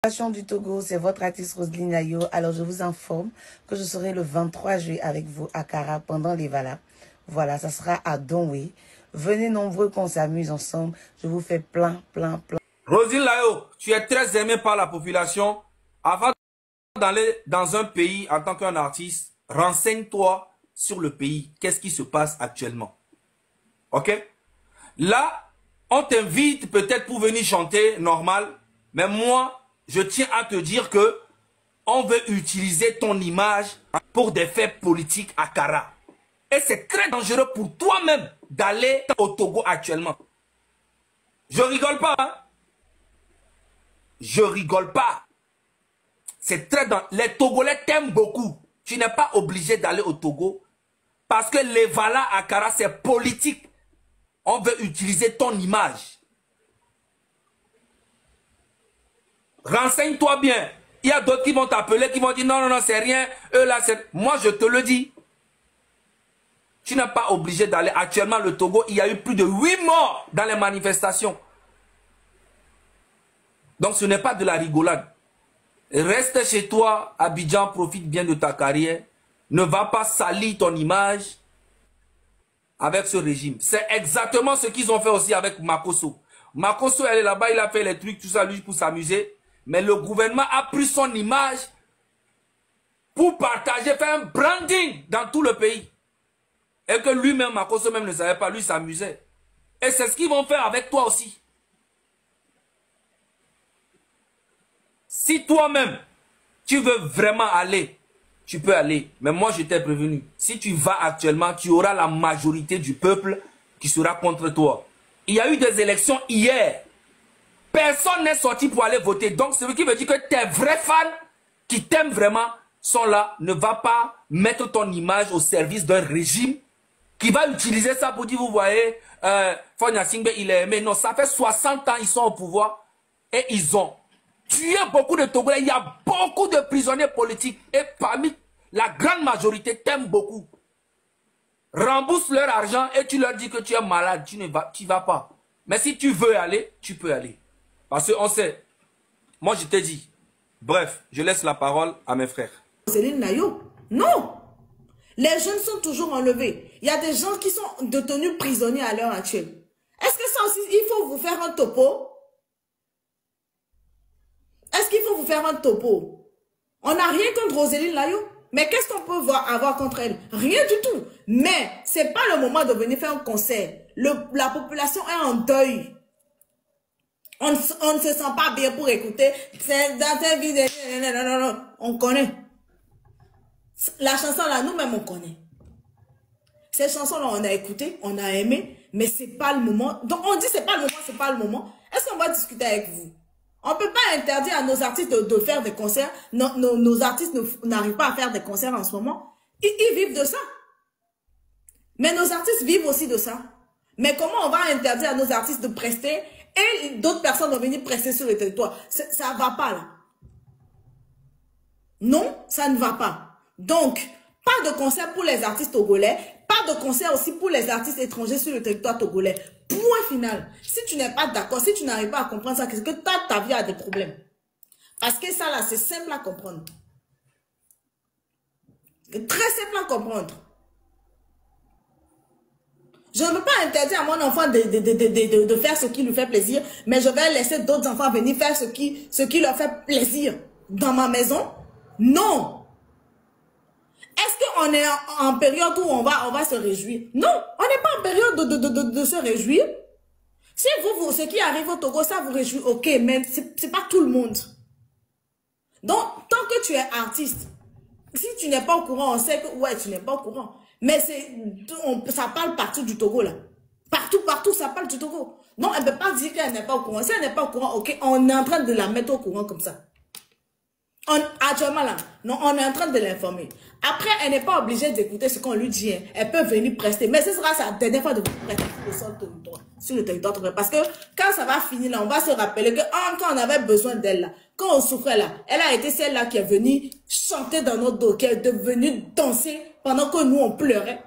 Du Togo, c'est votre artiste Roselyne Nayo. Alors je vous informe que je serai le 23 juillet avec vous à Kara pendant les Valas. Voilà, ça sera à Donwé. Venez nombreux qu'on s'amuse ensemble. Je vous fais plein. Roselyne Nayo, tu es très aimée par la population. Avant d'aller dans un pays en tant qu'un artiste, renseigne-toi sur le pays. Qu'est-ce qui se passe actuellement? Ok? Là, on t'invite peut-être pour venir chanter, normal. Mais moi, je tiens à te dire que on veut utiliser ton image pour des faits politiques à Kara. Et c'est très dangereux pour toi-même d'aller au Togo actuellement. Je rigole pas, hein? Je rigole pas. C'est très dangereux. Les Togolais t'aiment beaucoup. Tu n'es pas obligé d'aller au Togo. Parce que les Valas à Kara, c'est politique. On veut utiliser ton image. Renseigne-toi bien. Il y a d'autres qui vont t'appeler, qui vont dire non, c'est rien. Eux là, c'est... Moi, je te le dis. Tu n'es pas obligé d'aller. Actuellement, le Togo, il y a eu plus de 8 morts dans les manifestations. Donc, ce n'est pas de la rigolade. Reste chez toi, Abidjan, profite bien de ta carrière. Ne va pas salir ton image avec ce régime. C'est exactement ce qu'ils ont fait aussi avec Makosso. Makosso, elle est là-bas, il a fait les trucs, tout ça, lui, pour s'amuser. Mais le gouvernement a pris son image pour partager, faire un branding dans tout le pays. Et que lui-même, Makosso même ne savait pas, lui s'amusait. Et c'est ce qu'ils vont faire avec toi aussi. Si toi-même, tu veux vraiment aller, tu peux aller. Mais moi, je t'ai prévenu. Si tu vas actuellement, tu auras la majorité du peuple qui sera contre toi. Il y a eu des élections hier. Personne n'est sorti pour aller voter. Donc, ce qui veut dire que tes vrais fans qui t'aiment vraiment sont là. Ne va pas mettre ton image au service d'un régime qui va utiliser ça pour dire, vous voyez, Fonya Singbe, il est aimé. Non, ça fait 60 ans ils sont au pouvoir et ils ont tué beaucoup de Togolais. Il y a beaucoup de prisonniers politiques et parmi la grande majorité t'aiment beaucoup. Rembourse leur argent et tu leur dis que tu es malade, tu ne vas pas. Mais si tu veux aller, tu peux aller. Parce qu'on sait. Moi, je t'ai dit. Bref, je laisse la parole à mes frères. Roselyne Nayo, non. Les jeunes sont toujours enlevés. Il y a des gens qui sont détenus prisonniers à l'heure actuelle. Est-ce que ça aussi, il faut vous faire un topo? Est-ce qu'il faut vous faire un topo? On n'a rien contre Roselyne Nayo. Mais qu'est-ce qu'on peut avoir contre elle? Rien du tout. Mais c'est pas le moment de venir faire un concert. La population est en deuil. On ne se sent pas bien pour écouter. C'est dans ta vie. Non. On connaît. La chanson là, nous-mêmes, on connaît. Ces chansons-là, on a écouté, on a aimé, mais c'est pas le moment. Donc, on dit c'est pas le moment, c'est pas le moment. Est-ce qu'on va discuter avec vous? On ne peut pas interdire à nos artistes de faire des concerts. Nos artistes n'arrivent pas à faire des concerts en ce moment. Ils vivent de ça. Mais nos artistes vivent aussi de ça. Mais comment on va interdire à nos artistes de prester et d'autres personnes vont venir prester sur le territoire? Ça ne va pas là. Non, ça ne va pas. Donc, pas de concert pour les artistes togolais, pas de concert aussi pour les artistes étrangers sur le territoire togolais. Point final. Si tu n'es pas d'accord, si tu n'arrives pas à comprendre ça, c'est que ta vie a des problèmes. Parce que ça là, c'est simple à comprendre. Très simple à comprendre. Je ne peux pas interdire à mon enfant de faire ce qui lui fait plaisir, mais je vais laisser d'autres enfants venir faire ce qui leur fait plaisir dans ma maison. Non. Est-ce qu'on est en période où on va se réjouir? Non, on n'est pas en période de se réjouir. Si vous, ce qui arrive au Togo, ça vous réjouit, ok, mais c'est pas tout le monde. Donc, tant que tu es artiste, si tu n'es pas au courant, on sait que, ouais, tu n'es pas au courant. Mais ça parle partout du Togo, là. Partout, ça parle du Togo. Non, elle ne peut pas dire qu'elle n'est pas au courant. Si elle n'est pas au courant, ok, on est en train de la mettre au courant comme ça. Actuellement là, non, on est en train de l'informer. Après, elle n'est pas obligée d'écouter ce qu'on lui dit. Hein. Elle peut venir prester. Mais ce sera sa dernière fois de prester sur le territoire. Parce que quand ça va finir là, on va se rappeler que quand on avait besoin d'elle là, quand on souffrait là, elle a été celle-là qui est venue chanter dans notre dos, qui est venue danser pendant que nous on pleurait.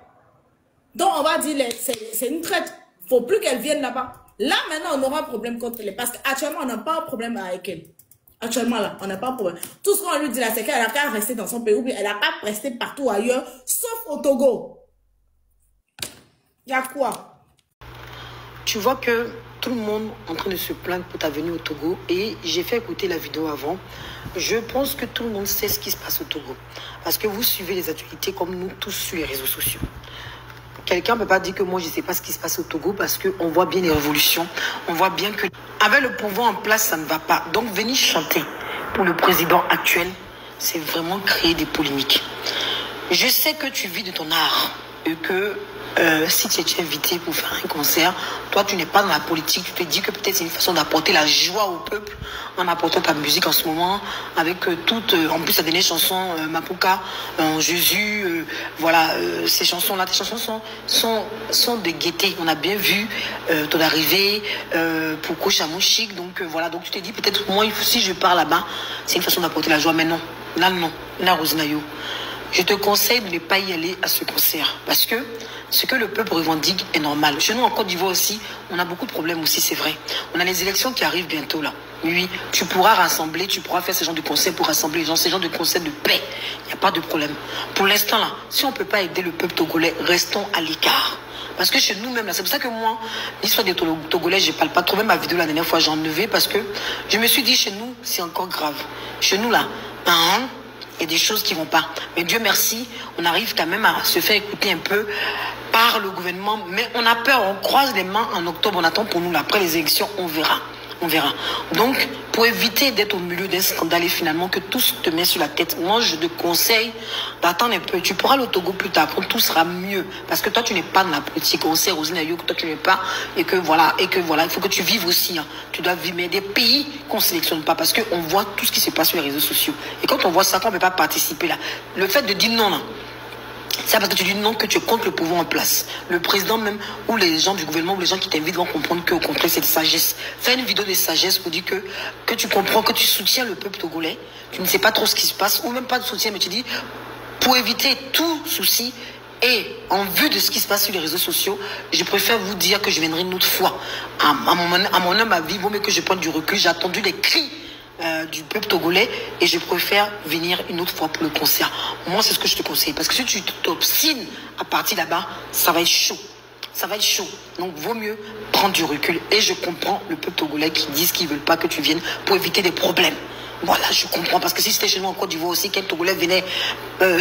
Donc on va dire, c'est une traite. Il ne faut plus qu'elle vienne là-bas. Là maintenant, on aura un problème contre elle. Parce qu'actuellement, on n'a pas un problème avec elle. Actuellement, là, on n'a pas de problème. Tout ce qu'on lui dit là, c'est qu'elle a qu'à rester dans son pays, ou bien elle n'a qu'à rester partout ailleurs, sauf au Togo. Il y a quoi? Tu vois que tout le monde est en train de se plaindre pour ta venue au Togo, et j'ai fait écouter la vidéo avant. Je pense que tout le monde sait ce qui se passe au Togo, parce que vous suivez les actualités comme nous tous sur les réseaux sociaux. Quelqu'un ne peut pas dire que moi je ne sais pas ce qui se passe au Togo, parce qu'on voit bien les révolutions, on voit bien que avec le pouvoir en place ça ne va pas. Donc venir chanter pour le président actuel, c'est vraiment créer des polémiques. Je sais que tu vis de ton art et que si tu es invité pour faire un concert, toi tu n'es pas dans la politique, tu te dis que peut-être c'est une façon d'apporter la joie au peuple en apportant ta musique en ce moment, avec en plus la dernière chanson, Mapuka, Jésus, voilà, ces chansons-là, tes chansons sont de gaieté. On a bien vu ton arrivée pour Kochamouchik, donc voilà, donc tu te dis peut-être moi, si je pars là-bas, c'est une façon d'apporter la joie, mais non, là, Rosinayo. Je te conseille de ne pas y aller à ce concert, parce que ce que le peuple revendique est normal. Chez nous, en Côte d'Ivoire aussi, on a beaucoup de problèmes aussi, c'est vrai. On a les élections qui arrivent bientôt là. Oui, tu pourras rassembler, tu pourras faire ce genre de concert pour rassembler les gens, ce genre de concert de paix. Il n'y a pas de problème. Pour l'instant là, si on ne peut pas aider le peuple togolais, restons à l'écart. Parce que chez nous-mêmes, c'est pour ça que moi, l'histoire des Togolais, je ne parle pas trop. Même ma vidéo la dernière fois, j'ai enlevé parce que je me suis dit, chez nous, c'est encore grave. Chez nous là, il y a des choses qui ne vont pas. Mais Dieu merci, on arrive quand même à se faire écouter un peu par le gouvernement. Mais on a peur, on croise les mains en octobre, on attend pour nous. Là. Après les élections, on verra. On verra. Donc, pour éviter d'être au milieu d'un scandale et finalement que tout se te met sur la tête, moi, je te conseille d'attendre un peu. Tu pourras aller au Togo plus tard, tout sera mieux. Parce que toi, tu n'es pas dans la politique. On sait, Rosinayo, que toi, tu n'es pas. Et que voilà, il faut que tu vives aussi. Hein. Tu dois vivre. Mais des pays qu'on ne sélectionne pas parce qu'on voit tout ce qui se passe sur les réseaux sociaux. Et quand on voit ça, on ne peut pas participer là. Le fait de dire non, là. C'est parce que tu dis non que tu es contre le pouvoir en place. Le président même, ou les gens du gouvernement, ou les gens qui t'invitent vont comprendre qu'au contraire c'est de sagesse. Fais une vidéo de sagesse pour dire que tu comprends, que tu soutiens le peuple togolais. Tu ne sais pas trop ce qui se passe, ou même pas de soutien, mais tu dis, pour éviter tout souci, et en vue de ce qui se passe sur les réseaux sociaux, je préfère vous dire que je viendrai une autre fois. À mon homme à vie, vaut mieux que je prenne du recul. J'ai attendu les cris du peuple togolais et je préfère venir une autre fois pour le concert. Moi, c'est ce que je te conseille. Parce que si tu t'obstines à partir là-bas, ça va être chaud. Ça va être chaud. Donc, vaut mieux prendre du recul. Et je comprends le peuple togolais qui disent qu'ils ne veulent pas que tu viennes pour éviter des problèmes. Voilà, je comprends. Parce que si c'était chez nous en Côte d'Ivoire aussi, qu'un Togolais venait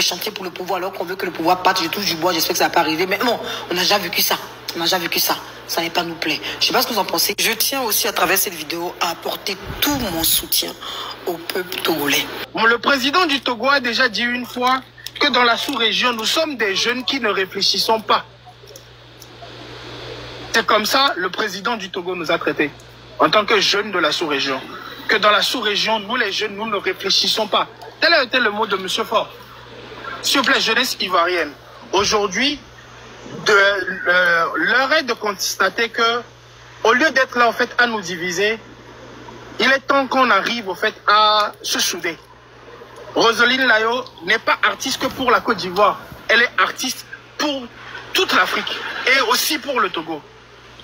chanter pour le pouvoir alors qu'on veut que le pouvoir parte, je touche du bois, j'espère que ça va pas arriver. Mais bon, on a déjà vécu ça. On a déjà vécu ça. Ça n'est pas nous plaît. Je ne sais pas ce que vous en pensez. Je tiens aussi à travers cette vidéo à apporter tout mon soutien au peuple togolais. Bon, le président du Togo a déjà dit une fois que dans la sous-région, nous sommes des jeunes qui ne réfléchissons pas. C'est comme ça le président du Togo nous a traités en tant que jeunes de la sous-région. Que dans la sous-région, nous les jeunes, nous ne réfléchissons pas. Tel a été le mot de M. Faure. S'il vous plaît, jeunesse ivoirienne. Aujourd'hui, l'heure est de constater que, au lieu d'être là, en fait, à nous diviser, il est temps qu'on arrive, en fait, à se souder. Roseline Layo n'est pas artiste que pour la Côte d'Ivoire. Elle est artiste pour toute l'Afrique et aussi pour le Togo.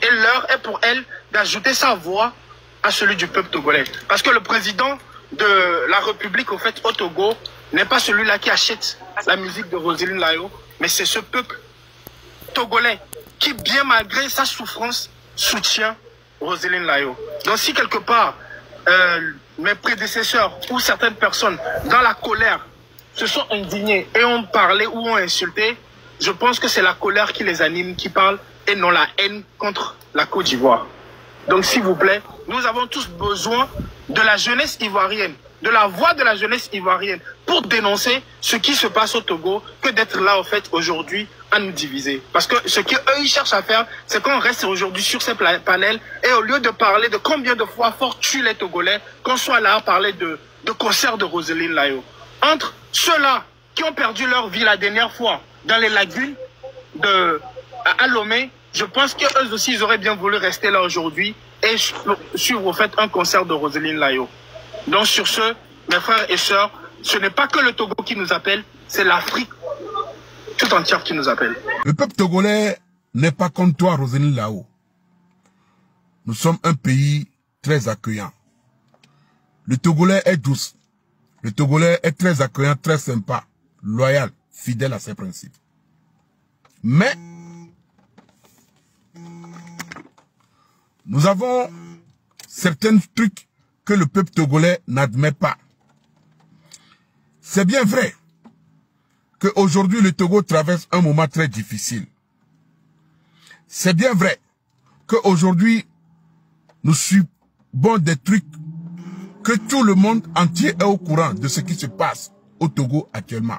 Et l'heure est pour elle d'ajouter sa voix à celui du peuple togolais. Parce que le président de la République, au fait, au Togo, n'est pas celui-là qui achète la musique de Roseline Layo, mais c'est ce peuple togolais qui, bien malgré sa souffrance, soutient Roseline Layo. Donc si quelque part, mes prédécesseurs ou certaines personnes, dans la colère, se sont indignés et ont parlé ou ont insulté, je pense que c'est la colère qui les anime, qui parle, et non la haine contre la Côte d'Ivoire. Donc s'il vous plaît, nous avons tous besoin de la jeunesse ivoirienne, de la voix de la jeunesse ivoirienne pour dénoncer ce qui se passe au Togo, que d'être là, en fait, aujourd'hui, à nous diviser. Parce que ce qu'eux, ils cherchent à faire, c'est qu'on reste aujourd'hui sur ces panels et au lieu de parler de combien de fois Faure tue les Togolais, qu'on soit là à parler de concert de Roseline Layo. Entre ceux-là qui ont perdu leur vie la dernière fois dans les lagunes à Lomé, je pense qu'eux aussi, ils auraient bien voulu rester là aujourd'hui et suivre, au fait, un concert de Roseline Layo. Donc sur ce, mes frères et sœurs, ce n'est pas que le Togo qui nous appelle, c'est l'Afrique tout entière qui nous appelle. Le peuple togolais n'est pas comme toi, Roseline Layo. Nous sommes un pays très accueillant. Le Togolais est douce. Le Togolais est très accueillant, très sympa, loyal, fidèle à ses principes. Mais, nous avons certains trucs que le peuple togolais n'admet pas. C'est bien vrai qu'aujourd'hui le Togo traverse un moment très difficile. C'est bien vrai qu'aujourd'hui nous subissons des trucs que tout le monde entier est au courant de ce qui se passe au Togo actuellement.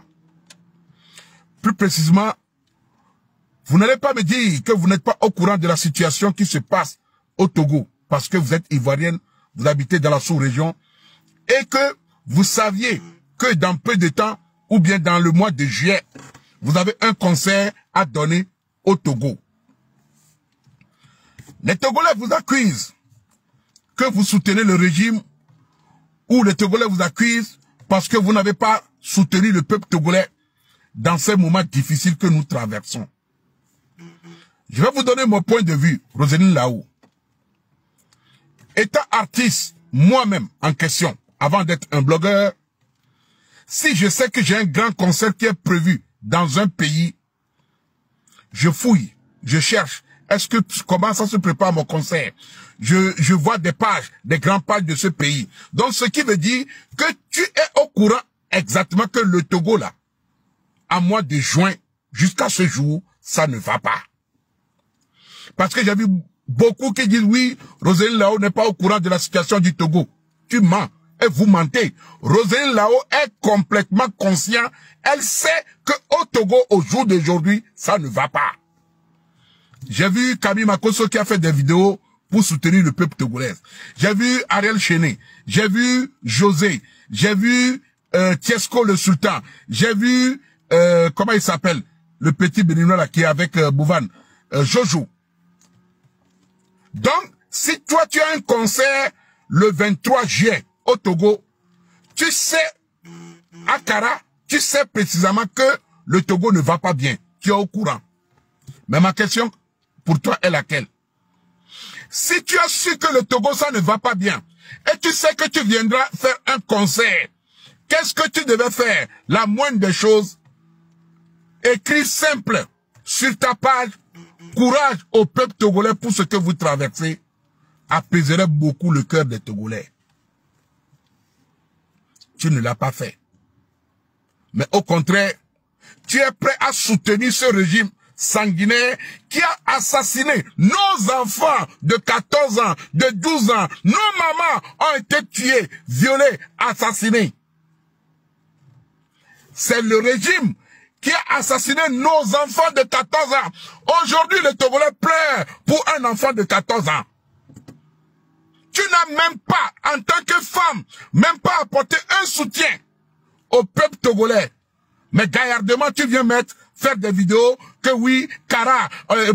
Plus précisément, vous n'allez pas me dire que vous n'êtes pas au courant de la situation qui se passe au Togo parce que vous êtes ivoirienne, vous habitez dans la sous-région et que vous saviez que dans peu de temps ou bien dans le mois de juillet, vous avez un concert à donner au Togo. Les Togolais vous accusent que vous soutenez le régime ou les Togolais vous accusent parce que vous n'avez pas soutenu le peuple togolais dans ces moments difficiles que nous traversons. Je vais vous donner mon point de vue, Roselyne Lao. Étant artiste, moi-même, en question, avant d'être un blogueur, si je sais que j'ai un grand concert qui est prévu dans un pays, je fouille, je cherche. Comment ça se prépare mon concert? Je vois des pages, des grandes pages de ce pays. Donc, ce qui veut dire que tu es au courant exactement que le Togo, là, à mois de juin, jusqu'à ce jour, ça ne va pas. Parce que j'ai vu beaucoup qui disent, oui, Roselyne Lao n'est pas au courant de la situation du Togo. Tu mens et vous mentez. Roselyne Lao est complètement conscient. Elle sait qu'au Togo, au jour d'aujourd'hui, ça ne va pas. J'ai vu Camille Makosso qui a fait des vidéos pour soutenir le peuple togolais. J'ai vu Ariel Chené. J'ai vu José. J'ai vu Tiesco le Sultan. J'ai vu, comment il s'appelle, le petit béninois là qui est avec Bouvan. Jojo. Donc, si toi tu as un concert le 23 juillet au Togo, tu sais, à Kara, tu sais précisément que le Togo ne va pas bien. Tu es au courant. Mais ma question pour toi est laquelle? Si tu as su que le Togo ça ne va pas bien, et tu sais que tu viendras faire un concert, qu'est-ce que tu devais faire? La moindre des choses, écris simple sur ta page, courage au peuple togolais pour ce que vous traversez, apaiserait beaucoup le cœur des Togolais. Tu ne l'as pas fait. Mais au contraire, tu es prêt à soutenir ce régime sanguinaire qui a assassiné nos enfants de 14 ans, de 12 ans. Nos mamans ont été tuées, violées, assassinées. C'est le régime qui a assassiné nos enfants de 14 ans. Aujourd'hui, le Togolais pleure pour un enfant de 14 ans. Tu n'as même pas, en tant que femme, même pas apporté un soutien au peuple togolais. Mais gaillardement, tu viens faire des vidéos que oui, Kara,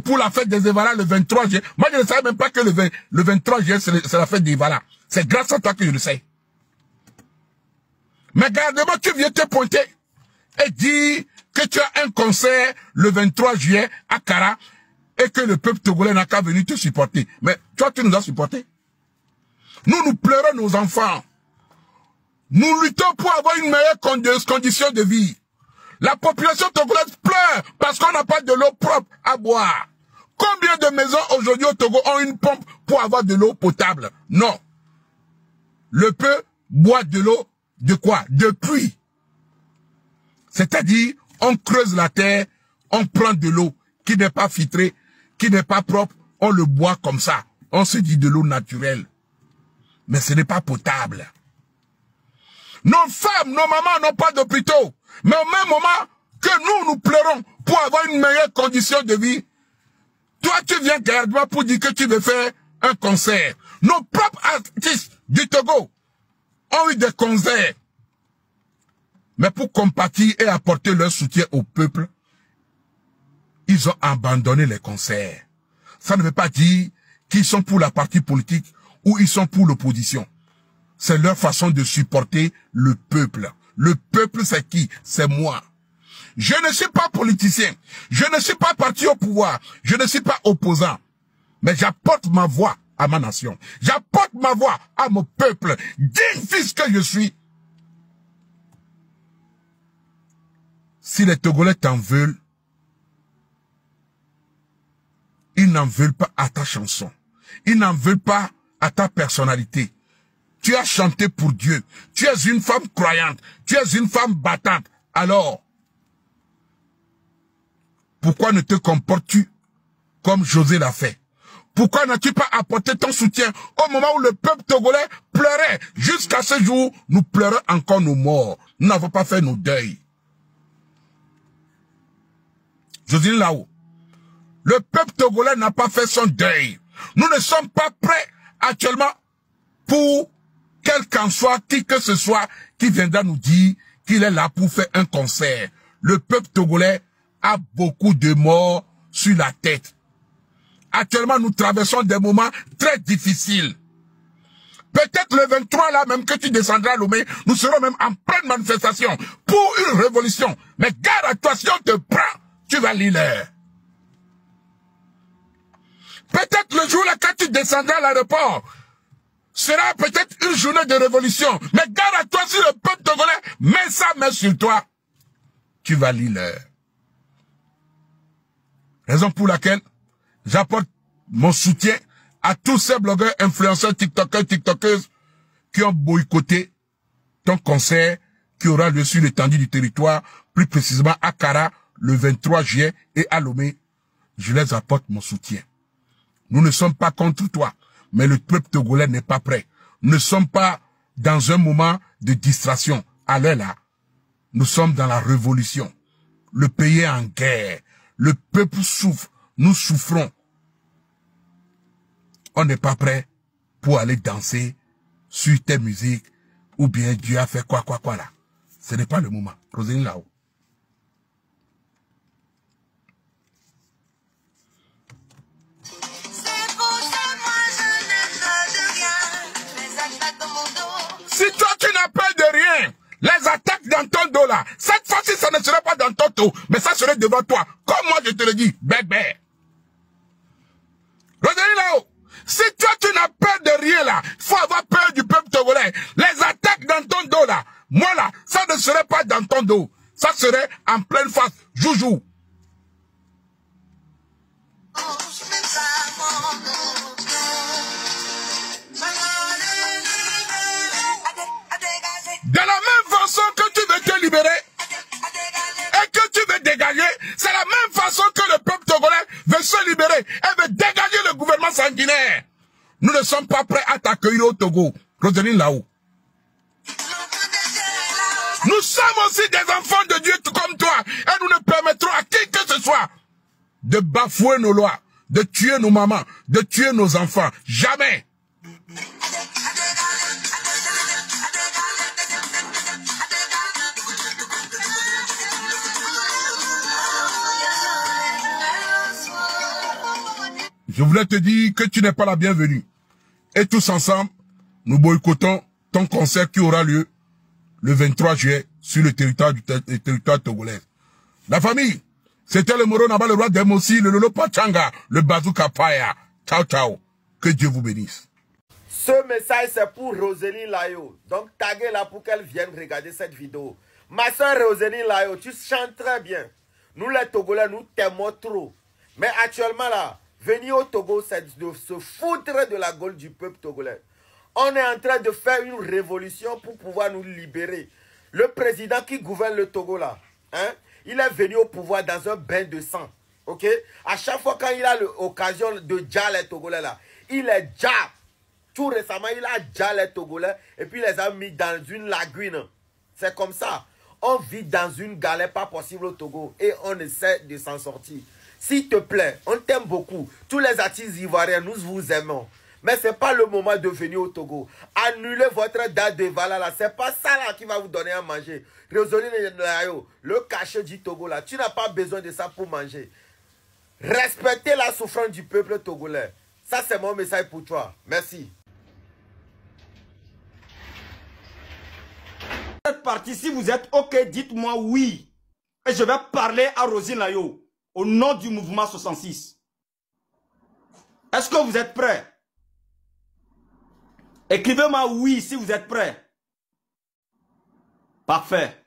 pour la fête des Evala le 23 juillet. Moi, je ne savais même pas que le 23 juillet, c'est la fête des Evala. C'est grâce à toi que je le sais. Mais gaillardement, tu viens te pointer et dire que tu as un concert le 23 juillet à Kara et que le peuple togolais n'a qu'à venir te supporter. Mais toi, tu nous as supportés. Nous pleurons nos enfants. Nous luttons pour avoir une meilleure condition de vie. La population togolaise pleure parce qu'on n'a pas de l'eau propre à boire. Combien de maisons aujourd'hui au Togo ont une pompe pour avoir de l'eau potable? Non. Le peuple boit de l'eau de quoi? De pluie. C'est-à-dire, on creuse la terre, on prend de l'eau qui n'est pas filtrée, qui n'est pas propre, on le boit comme ça. On se dit de l'eau naturelle. Mais ce n'est pas potable. Nos femmes, nos mamans n'ont pas d'hôpitaux. Mais au même moment que nous pleurons pour avoir une meilleure condition de vie, toi tu viens gaillardement pour dire que tu veux faire un concert. Nos propres artistes du Togo ont eu des concerts. Mais pour compatir et apporter leur soutien au peuple, ils ont abandonné les concerts. Ça ne veut pas dire qu'ils sont pour la partie politique ou ils sont pour l'opposition. C'est leur façon de supporter le peuple. Le peuple, c'est qui? C'est moi. Je ne suis pas politicien. Je ne suis pas parti au pouvoir. Je ne suis pas opposant. Mais j'apporte ma voix à ma nation. J'apporte ma voix à mon peuple, digne fils que je suis. Si les Togolais t'en veulent, ils n'en veulent pas à ta chanson. Ils n'en veulent pas à ta personnalité. Tu as chanté pour Dieu. Tu es une femme croyante. Tu es une femme battante. Alors, pourquoi ne te comportes-tu comme José l'a fait? Pourquoi n'as-tu pas apporté ton soutien au moment où le peuple togolais pleurait? Jusqu'à ce jour, nous pleurons encore nos morts. Nous n'avons pas fait nos deuils. José là-haut. Le peuple togolais n'a pas fait son deuil. Nous ne sommes pas prêts actuellement pour quel qu'en soit, qui que ce soit, qui viendra nous dire qu'il est là pour faire un concert. Le peuple togolais a beaucoup de morts sur la tête. Actuellement, nous traversons des moments très difficiles. Peut-être le 23, là, même que tu descendras à Lomé, nous serons même en pleine manifestation pour une révolution. Mais garde à toi, si on te prend, tu vas l'île. Peut-être le jour là, quand tu descendras à l'aéroport, sera peut-être une journée de révolution. Mais garde à toi, si le peuple togolais met sa main sur toi, tu vas l'île. Raison pour laquelle j'apporte mon soutien à tous ces blogueurs, influenceurs, tiktokeuses qui ont boycotté ton concert qui aura lieu sur l'étendue du territoire, plus précisément à Kara, le 23 juillet et à Lomé. Je les apporte mon soutien. Nous ne sommes pas contre toi, mais le peuple togolais n'est pas prêt. Nous ne sommes pas dans un moment de distraction. Allez là, nous sommes dans la révolution. Le pays est en guerre. Le peuple souffre. Nous souffrons. On n'est pas prêt pour aller danser sur tes musiques ou bien Dieu a fait quoi là. Ce n'est pas le moment. Roselyne là-haut. Si toi tu n'as peur de rien, les attaques dans ton dos là, cette fois-ci ça ne serait pas dans ton dos, mais ça serait devant toi. Comme moi je te le dis, bébé. Roselyne là-haut. Si toi tu n'as peur de rien là, il faut avoir peur du peuple togolais. Les attaques dans ton dos là, moi là, ça ne serait pas dans ton dos. Ça serait en pleine face, joujou. De la même façon que tu veux te libérer et que tu veux dégager, c'est la même façon que le peuple togolais veut se libérer et veut dégager le gouvernement sanguinaire. Nous ne sommes pas prêts à t'accueillir au Togo. Roselyne là-haut. Nous sommes aussi des enfants de Dieu tout comme toi et nous ne permettrons à qui que ce soit de bafouer nos lois, de tuer nos mamans, de tuer nos enfants. Jamais. Je voulais te dire que tu n'es pas la bienvenue. Et tous ensemble, nous boycottons ton concert qui aura lieu le 23 juillet sur le territoire togolais. La famille, c'était le Moro Naba, le roi d'Emossi, le Lolo Pachanga, le Bazooka Paya. Ciao, ciao. Que Dieu vous bénisse. Ce message, c'est pour Roselyne Layo. Donc, taguez-la pour qu'elle vienne regarder cette vidéo. Ma soeur Roselyne Layo, tu chantes très bien. Nous, les Togolais, nous t'aimons trop. Mais actuellement, là, venir au Togo, c'est de se foutre de la gueule du peuple togolais. On est en train de faire une révolution pour pouvoir nous libérer. Le président qui gouverne le Togo, là, hein, il est venu au pouvoir dans un bain de sang. Ok? À chaque fois quand il a l'occasion de déjà les Togolais, là, il est déjà. Tout récemment, il a déjà les Togolais et puis il les a mis dans une lagune. C'est comme ça. On vit dans une galère pas possible au Togo et on essaie de s'en sortir. S'il te plaît, on t'aime beaucoup. Tous les artistes ivoiriens, nous vous aimons. Mais ce n'est pas le moment de venir au Togo. Annulez votre date de Vala là. Ce n'est pas ça là qui va vous donner à manger. Roselyne Layo, le cachet du Togo là. Tu n'as pas besoin de ça pour manger. Respectez la souffrance du peuple togolais. Ça c'est mon message pour toi. Merci. Cette partie, si vous êtes OK, dites-moi oui. Et je vais parler à Roselyne Layo. Au nom du mouvement 66. Est-ce que vous êtes prêts? Écrivez-moi oui si vous êtes prêts. Parfait.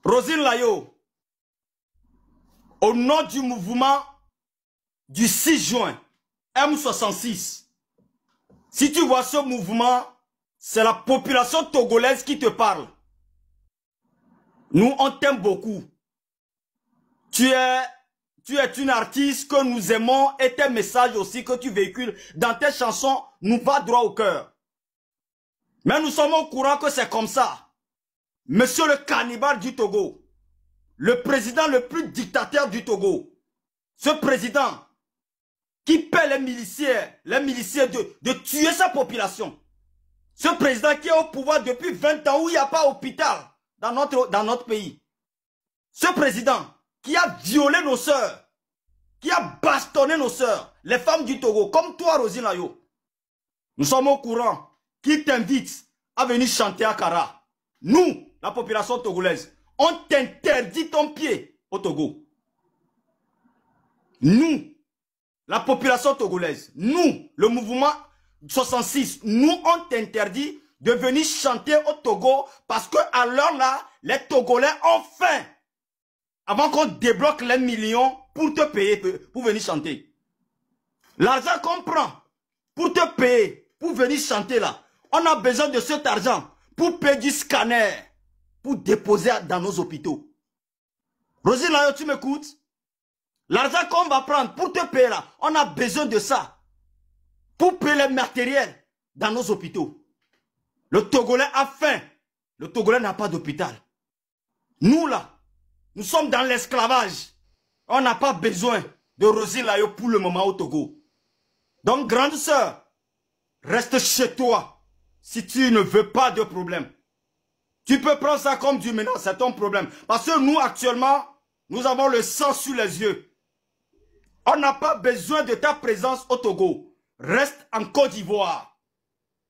Roselyne Layo, au nom du mouvement du 6 juin, M66, si tu vois ce mouvement, c'est la population togolaise qui te parle. Nous, on t'aime beaucoup. Tu es une artiste que nous aimons et tes messages aussi que tu véhicules dans tes chansons nous va droit au cœur. Mais nous sommes au courant que c'est comme ça. Monsieur le cannibale du Togo, le président le plus dictateur du Togo, ce président qui paie les miliciens de tuer sa population, ce président qui est au pouvoir depuis 20 ans où il n'y a pas d'hôpital dans notre pays, ce président qui a violé nos sœurs, qui a bastonné nos sœurs, les femmes du Togo, comme toi, Roselyne Layo. Nous sommes au courant qui t'invite à venir chanter à Kara. Nous, la population togolaise, on t'interdit ton pied au Togo. Nous, la population togolaise, nous, le mouvement 66, nous, on t'interdit de venir chanter au Togo parce que alors là, les Togolais ont faim. Avant qu'on débloque les millions pour te payer, pour venir chanter. L'argent qu'on prend pour te payer, pour venir chanter là, on a besoin de cet argent pour payer du scanner, pour déposer dans nos hôpitaux. Roselyne Layo, tu m'écoutes? L'argent qu'on va prendre pour te payer là, on a besoin de ça pour payer les matériels dans nos hôpitaux. Le Togolais a faim. Le Togolais n'a pas d'hôpital. Nous là, nous sommes dans l'esclavage. On n'a pas besoin de Roselyne Layo pour le moment au Togo. Donc, grande sœur, reste chez toi si tu ne veux pas de problème. Tu peux prendre ça comme du menace, c'est ton problème. Parce que nous, actuellement, nous avons le sang sur les yeux. On n'a pas besoin de ta présence au Togo. Reste en Côte d'Ivoire.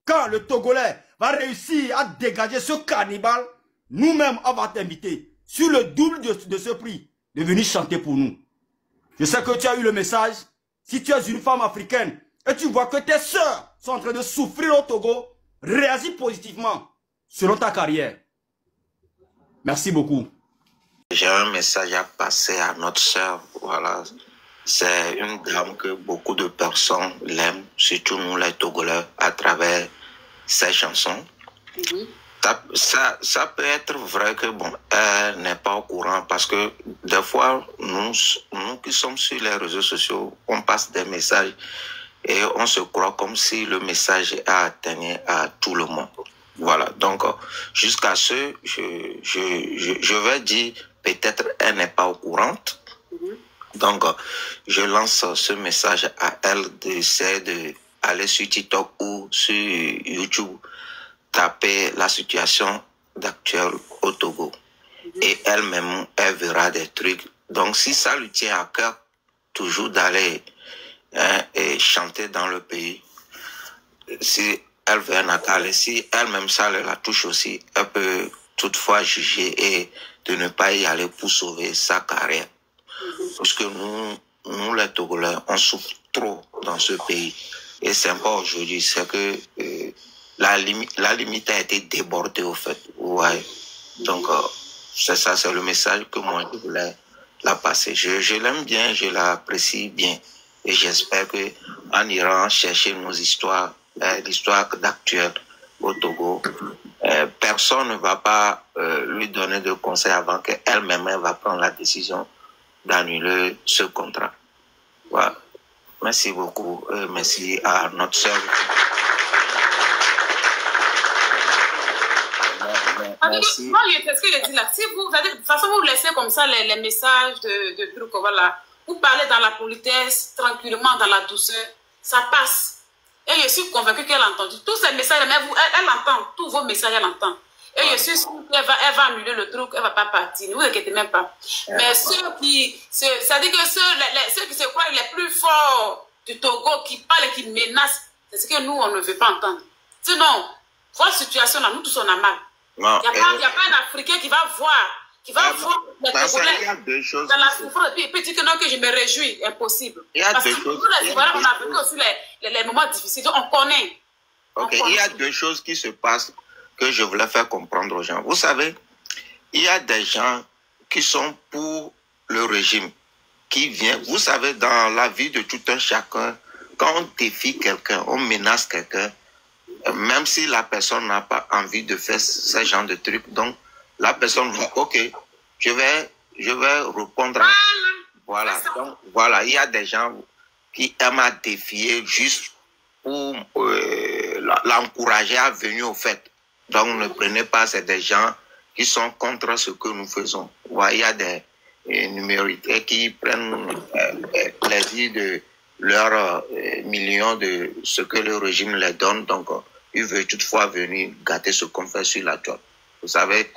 Quand le Togolais va réussir à dégager ce cannibale, nous-mêmes, on va t'inviter sur le double de ce prix de venir chanter pour nous. Je sais que tu as eu le message. Si tu es une femme africaine et tu vois que tes sœurs sont en train de souffrir au Togo, réagis positivement selon ta carrière. Merci beaucoup. J'ai un message à passer à notre sœur. Voilà. C'est une dame que beaucoup de personnes l'aiment, surtout nous les Togolais, à travers ses chansons. Ça peut être vrai que bon, elle n'est pas au courant parce que des fois, nous qui sommes sur les réseaux sociaux, on passe des messages et on se croit comme si le message a atteint à tout le monde. Voilà, donc jusqu'à ce, je vais dire, peut-être elle n'est pas au courant. Donc, je lance ce message à elle d'essayer d'aller sur TikTok ou sur YouTube, taper la situation d'actuel au Togo. Et elle-même, elle verra des trucs. Donc, si ça lui tient à cœur, toujours d'aller et chanter dans le pays, si elle veut un accalé, si elle-même ça la touche aussi, elle peut toutefois juger et de ne pas y aller pour sauver sa carrière. Parce que nous les Togolais, on souffre trop dans ce pays. Et c'est pas aujourd'hui, c'est que la limite a été débordée au fait. Ouais. Donc, c'est ça, c'est le message que moi je voulais la passer. Je l'aime bien, je l'apprécie bien. Et j'espère qu'en irant chercher nos histoires, l'histoire d'actuel au Togo, personne ne va pas lui donner de conseils avant qu'elle-même va prendre la décision d'annuler ce contrat. Voilà. Merci beaucoup. Merci à notre sœur. Merci. Moi, ce que je dis là, si vous, de toute façon, vous laissez comme ça les messages de trucs, voilà, vous parlez dans la politesse, tranquillement, dans la douceur, ça passe. Et je suis convaincue qu'elle a entendu tous ces messages, mais elle entend, tous vos messages, elle entend. Et je suis sûre qu'elle va annuler le truc, elle ne va pas partir. Ne vous inquiétez même pas. Mais ceux qui, ça dit que ceux qui se croient les plus forts du Togo, qui parlent et qui menacent, c'est ce que nous, on ne veut pas entendre. Sinon, votre situation là, nous tous on a mal. Il n'y a pas un Africain qui va voir les Togolais dans la souffrance. Et puis dire que non, que je me réjouis, impossible. Parce que nous, les Ivoiriens, on a vécu aussi les moments difficiles, on connaît. Ok, il y a deux choses qui se passent que je voulais faire comprendre aux gens. Vous savez, il y a des gens qui sont pour le régime, qui viennent. Vous savez, dans la vie de tout un chacun, quand on défie quelqu'un, on menace quelqu'un, même si la personne n'a pas envie de faire ce genre de trucs, donc la personne dit, ok, je vais répondre à... Voilà, donc voilà, il y a des gens qui aiment à défier juste pour l'encourager à venir au fait. Donc ne prenez pas, c'est des gens qui sont contre ce que nous faisons. Ouais, il y a des numérités qui prennent plaisir de leurs millions de ce que le régime les donne. Donc, ils veulent toutefois venir gâter ce qu'on fait sur la toile. Vous savez,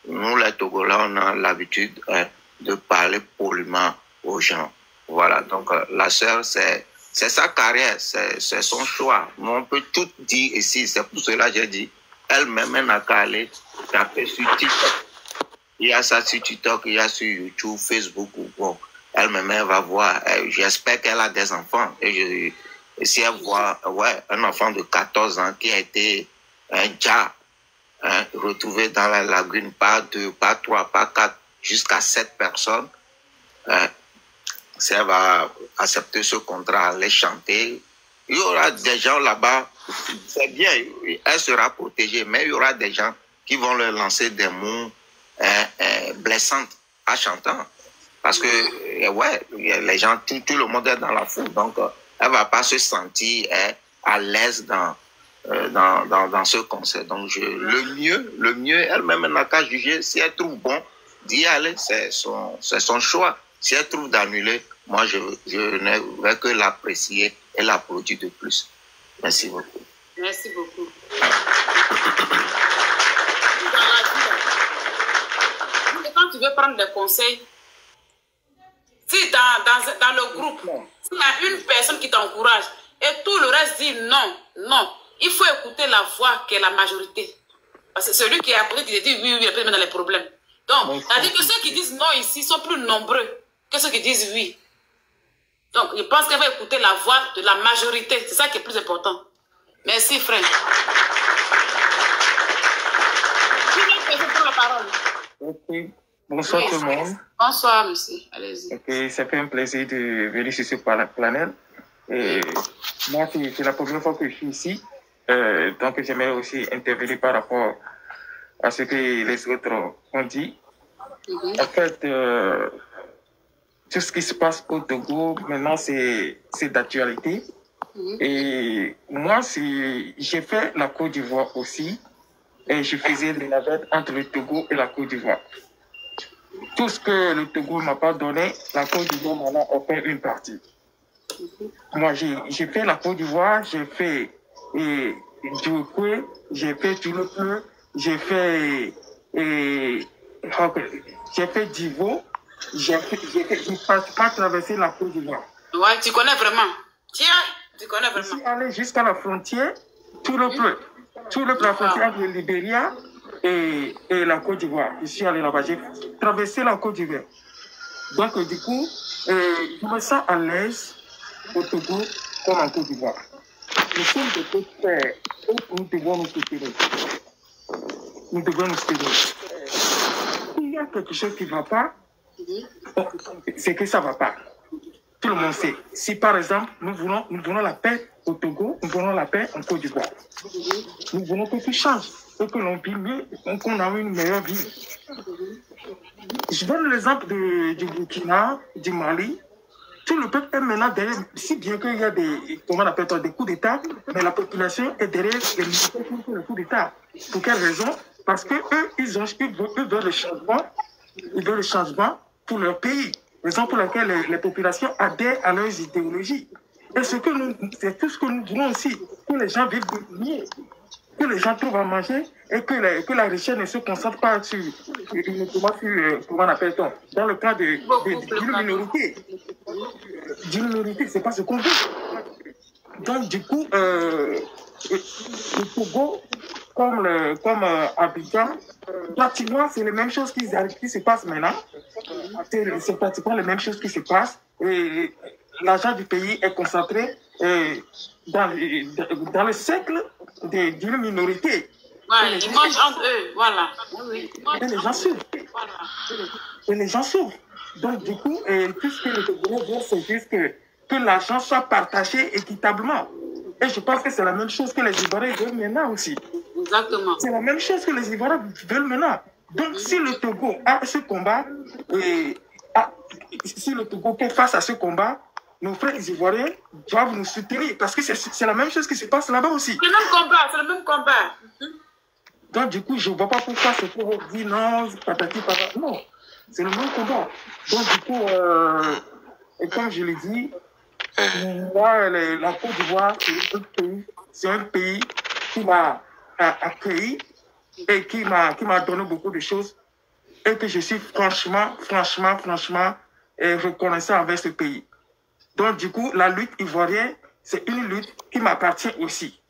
nous les Togolais, on a l'habitude de parler poliment aux gens. Voilà, donc la sœur, c'est sa carrière, c'est son choix. Nous, on peut tout dire ici. C'est pour cela que j'ai dit, elle-même, elle n'a qu'à aller taper sur TikTok. Il y a ça sur TikTok, il y a sur YouTube, Facebook ou bon. Elle-même, elle va voir. J'espère qu'elle a des enfants. Et si elle voit un enfant de 14 ans qui a été un dja, retrouvé dans la lagune par 2, par 3, par 4, jusqu'à 7 personnes, si elle va accepter ce contrat, aller chanter, il y aura des gens là-bas, c'est bien, elle sera protégée, mais il y aura des gens qui vont leur lancer des mots blessantes en chantant. Parce que, les gens, tout le monde est dans la foule, donc elle ne va pas se sentir à l'aise dans ce concert. Donc, le mieux, elle-même n'a qu'à juger. Si elle trouve bon d'y aller, c'est son choix. Si elle trouve d'annuler, moi, je ne vais que l'apprécier et l'applaudir de plus. Merci beaucoup. Merci beaucoup. Quand tu veux prendre des conseils, si dans le groupe, s'il y a une personne qui t'encourage et tout le reste dit non, il faut écouter la voix qui est la majorité. Parce que celui qui est à côté, il dit oui, il peut mettre dans les problèmes. Donc, c'est-à-dire que ceux qui disent non ici sont plus nombreux que ceux qui disent oui. Donc, je pense qu'elle va écouter la voix de la majorité. C'est ça qui est plus important. Merci, frère. Qui veut prendre la parole? Ok. Bonsoir tout le monde. Bonsoir, monsieur. Allez-y. Ok, ça fait un plaisir de venir sur ce panel. Et moi, c'est la première fois que je suis ici. Donc, j'aimerais aussi intervenir par rapport à ce que les autres ont dit. En fait, tout ce qui se passe au Togo, maintenant, c'est d'actualité. Et moi, j'ai fait la Côte d'Ivoire aussi. Et je faisais des navettes entre le Togo et la Côte d'Ivoire. Tout ce que le Togo ne m'a pas donné, la Côte d'Ivoire m'en a offert une partie. Moi, j'ai fait la Côte d'Ivoire, j'ai fait Djokwe, j'ai fait Toulouse, j'ai fait Divo, j'ai pas traversé la Côte d'Ivoire. Ouais, tu connais vraiment. Tiens, tu connais vraiment. Je suis allé jusqu'à la frontière, Toulouse, la frontière entre le Libéria et la Côte d'Ivoire. Je suis allé là-bas, j'ai traversé la Côte d'Ivoire. Donc, du coup, je me sens à l'aise au Togo comme en Côte d'Ivoire. Nous sommes des petits frères et nous devons nous soutenir. Nous devons nous soutenir. S'il y a quelque chose qui ne va pas, c'est que ça ne va pas. Tout le monde sait. Si par exemple, nous voulons la paix au Togo, nous voulons la paix en Côte d'Ivoire. Nous voulons que tout change et que l'on vit mieux, qu'on a une meilleure vie. Je donne l'exemple du Burkina, du Mali. Tout le peuple est maintenant derrière, si bien qu'il y a des coups d'État, mais la population est derrière les militaires qui font le coup d'État. Pour quelle raison? Parce que eux, ils veulent le changement. Ils veulent le changement pour leur pays. Raison pour laquelle les populations adhèrent à leurs idéologies. Et c'est tout ce que nous voulons aussi, que les gens vivent mieux, que les gens trouvent à manger et que la richesse ne se concentre pas sur comment on appelle-t-on, dans le cas d'une minorité. D'une minorité, c'est pas ce qu'on veut. Donc, du coup, le Togo, comme Abidjan, pratiquement, c'est les mêmes choses qui se passent maintenant. C'est pratiquement les mêmes choses qui se passent. Et l'argent du pays est concentré dans le cercle d'une minorité. Ouais, ils mangent entre eux, voilà. Oui. Et les gens souffrent. Voilà. Et les gens souffrent. Donc, du coup, tout ce que le Togolais veut, c'est juste que l'argent soit partagé équitablement. Et je pense que c'est la même chose que les Ivoiriens veulent maintenant aussi. Exactement. C'est la même chose que les Ivoiriens veulent maintenant. Donc, si le Togo a ce combat, si le Togo fait face à ce combat, nos frères Ivoiriens doivent nous soutenir. Parce que c'est la même chose qui se passe là-bas aussi. C'est le même combat, c'est le même combat. Donc, du coup, je ne vois pas pourquoi c'est pour dire non, patati patata. Non, c'est le même combat. Donc, du coup, et comme je l'ai dit, moi, la Côte d'Ivoire, c'est un pays qui m'a accueilli et qui m'a donné beaucoup de choses et que je suis franchement reconnaissant envers ce pays. Donc, du coup, la lutte ivoirienne, c'est une lutte qui m'appartient aussi.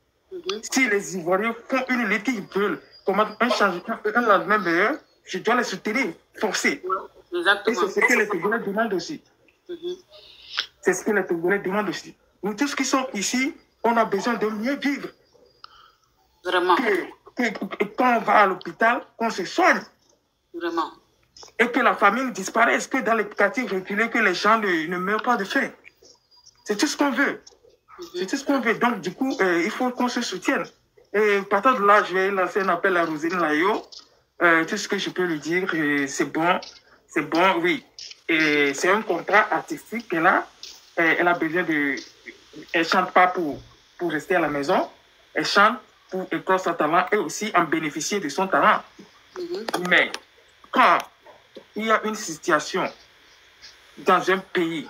Si les Ivoiriens font une lutte qu'ils veulent, commettre un lendemain meilleur, je dois les soutenir, forcer. Et c'est ce que les Togolais demandent aussi. C'est ce que les Togolais demandent aussi. Nous tous qui sommes ici, on a besoin de mieux vivre. Vraiment. Que quand on va à l'hôpital, qu'on se soigne. Vraiment. Et que la famine disparaisse, que dans les quartiers reculés, que les gens ne meurent pas de faim. C'est tout ce qu'on veut. C'est tout ce qu'on veut. Donc, du coup, il faut qu'on se soutienne. Et partant de là, je vais lancer un appel à Roseline Layo. Tout ce que je peux lui dire, c'est bon, oui. Et c'est un contrat artistique qu'elle a. Elle a besoin de... Elle ne chante pas pour rester à la maison. Elle chante pour éclore son talent et aussi en bénéficier de son talent. Mais quand il y a une situation dans un pays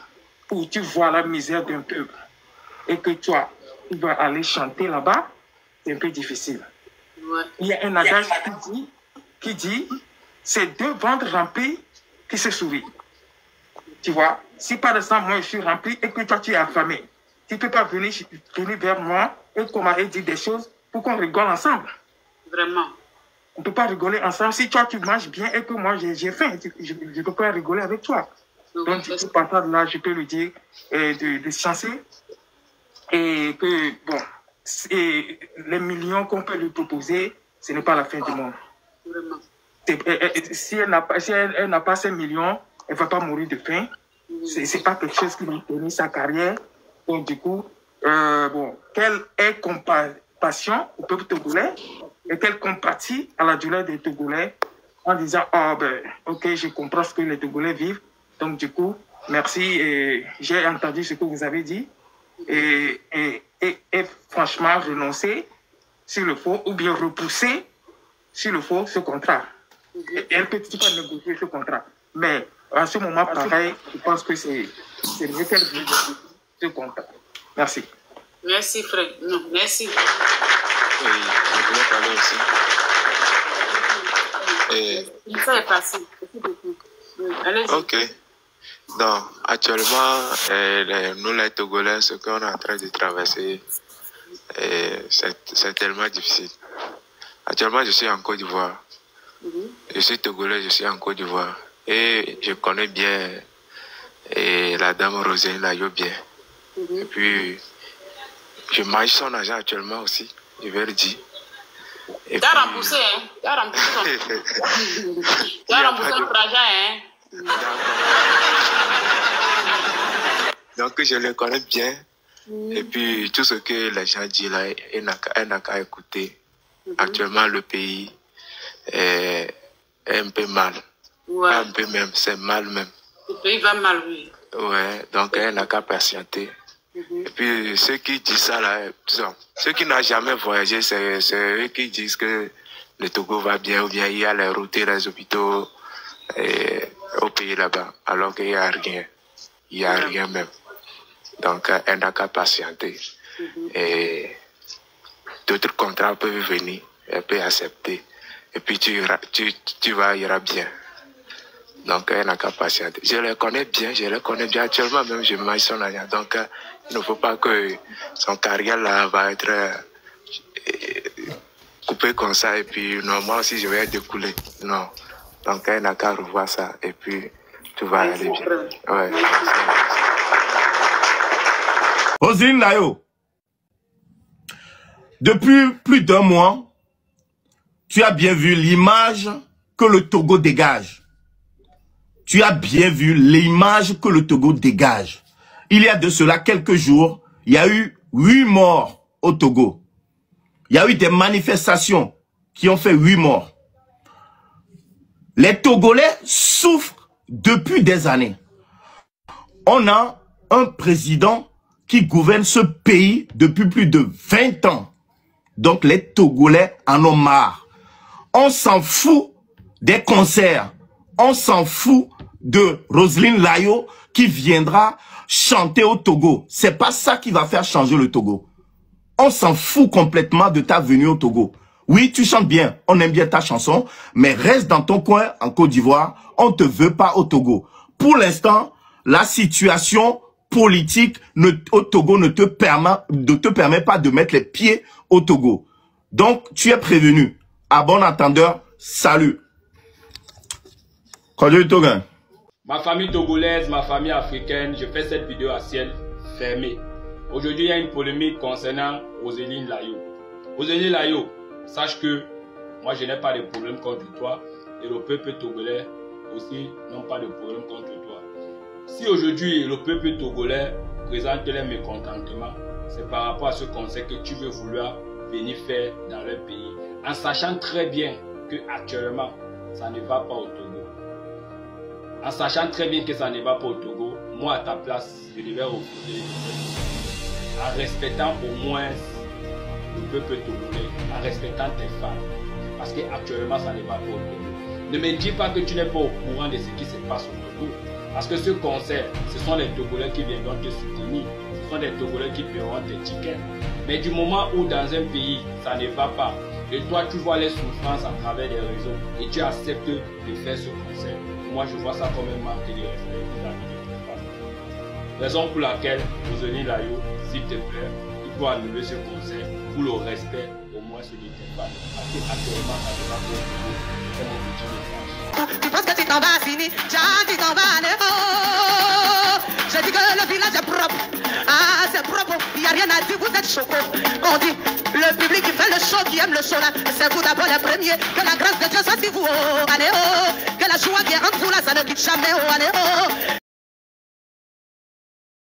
où tu vois la misère d'un peuple et que toi, tu dois aller chanter là-bas, c'est un peu difficile. Ouais. Il y a un adage qui dit c'est deux ventres remplis qui se sourient. Tu vois, si par exemple moi je suis rempli et que toi tu es affamé, tu ne peux pas venir vers moi et dire des choses pour qu'on rigole ensemble. Vraiment. On ne peut pas rigoler ensemble. Si toi tu manges bien et que moi j'ai faim, je ne peux pas rigoler avec toi. Donc du coup, partant de là, je peux lui dire de chancer et que bon, les millions qu'on peut lui proposer, ce n'est pas la fin du monde. Vraiment. Si elle n'a pas ces millions, elle ne va pas mourir de faim. Ce n'est pas quelque chose qui va tenir sa carrière. Donc, du coup, qu'elle ait compassion au peuple togolais et qu'elle compatit à la douleur des Togolais en disant ok, je comprends ce que les Togolais vivent. Donc, du coup, merci. Et j'ai entendu ce que vous avez dit. Et franchement, renoncer s'il le faut ou bien repousser s'il le faut ce contrat. Et elle peut pas négocier ce contrat. Mais à ce moment, pareil, je pense que c'est mieux qu'elle négocie ce contrat. Merci. Merci, frère. Non, merci. Oui, je voulais parler aussi. Ça est passé. Allez-y. Ok. Donc, actuellement, nous les Togolais, ce qu'on est en train de traverser, c'est tellement difficile. Actuellement, je suis en Côte d'Ivoire. Je suis Togolais, je suis en Côte d'Ivoire. Et je connais bien la dame Roseline Layo bien. Et puis, je mange son argent actuellement aussi, je vais le dire. Tu as remboursé, hein? Tu as remboursé notre argent, hein? Donc, je le connais bien. Et puis, tout ce que les gens disent là, elle n'a qu'à écouter. Actuellement, le pays est un peu mal. Ouais. Un peu même, c'est mal même. Le pays va mal, oui. Ouais, donc elle n'a qu'à patienter. Et puis, ceux qui disent ça là, ceux qui n'ont jamais voyagé, c'est eux qui disent que le Togo va bien ou bien il y a les routes et les hôpitaux au pays là-bas, alors qu'il n'y a rien. Il n'y a rien même. Donc, elle n'a qu'à patienter. Et d'autres contrats peuvent venir, elle peut accepter. Et puis, tu iras bien. Donc, elle n'a qu'à patienter. Je le connais bien. Actuellement, même, je mange son argent. Donc, il ne faut pas que son carrière là va être coupée comme ça. Et puis, non, moi aussi, je vais être découlé. Non. Donc, elle n'a qu'à revoir ça. Et puis, tout va aller bien. Ouais. Roseline Layo. depuis plus d'1 mois, tu as bien vu l'image que le Togo dégage. Tu as bien vu l'image que le Togo dégage. Il y a de cela quelques jours, il y a eu 8 morts au Togo. Il y a eu des manifestations qui ont fait 8 morts. Les Togolais souffrent depuis des années. On a un président qui gouverne ce pays depuis plus de 20 ans. Donc les Togolais en ont marre. On s'en fout des concerts. On s'en fout de Roselyne Layo qui viendra chanter au Togo. C'est pas ça qui va faire changer le Togo. On s'en fout complètement de ta venue au Togo. Oui, tu chantes bien, on aime bien ta chanson, mais reste dans ton coin en Côte d'Ivoire, on ne te veut pas au Togo. Pour l'instant, la situation politique au Togo ne te permet pas de mettre les pieds au Togo. Donc, tu es prévenu. À bon entendeur, salut. Ma famille togolaise, ma famille africaine, je fais cette vidéo à ciel fermé. Aujourd'hui, il y a une polémique concernant Roselyne Layo. Roselyne Layo, sache que moi, je n'ai pas de problème contre toi et le peuple togolais aussi n'ont pas de problème contre toi. Si aujourd'hui, le peuple togolais présente les mécontentements, c'est par rapport à ce conseil que tu veux vouloir venir faire dans leur pays, en sachant très bien que actuellement, ça ne va pas au Togo. En sachant très bien que ça ne va pas au Togo, moi à ta place, je devais refuser, en respectant au moins le peuple togolais, en respectant tes femmes, parce qu'actuellement ça ne va pas au Togo. Ne me dis pas que tu n'es pas au courant de ce qui se passe au Togo, parce que ce concert, ce sont les Togolais qui viendront te soutenir, ce sont les Togolais qui paieront tes tickets. Mais du moment où dans un pays, ça ne va pas, et toi tu vois les souffrances à travers les réseaux, et tu acceptes de faire ce concert, moi je vois ça comme un manque de respect vis-à-vis de tes femmes. Raison pour laquelle, Roselyne Layo, s'il te plaît, il faut annuler ce concert pour le respect au moins de tes femmes. Parce qu'actuellement, ça ne va pas c'est mon petit message. Tu penses que tu t'en vas fini, tu t'en vas aller. Oh, je dis que le village est propre. Ah, c'est propre, il n'y a rien à dire, vous êtes choco. On dit, le public qui fait le show, qui aime le show là, c'est vous d'abord les premiers. Que la grâce de Dieu soit sur vous, oh, allez, oh. Que la joie qui est en vous là, ça ne quitte jamais, oh, allez, oh.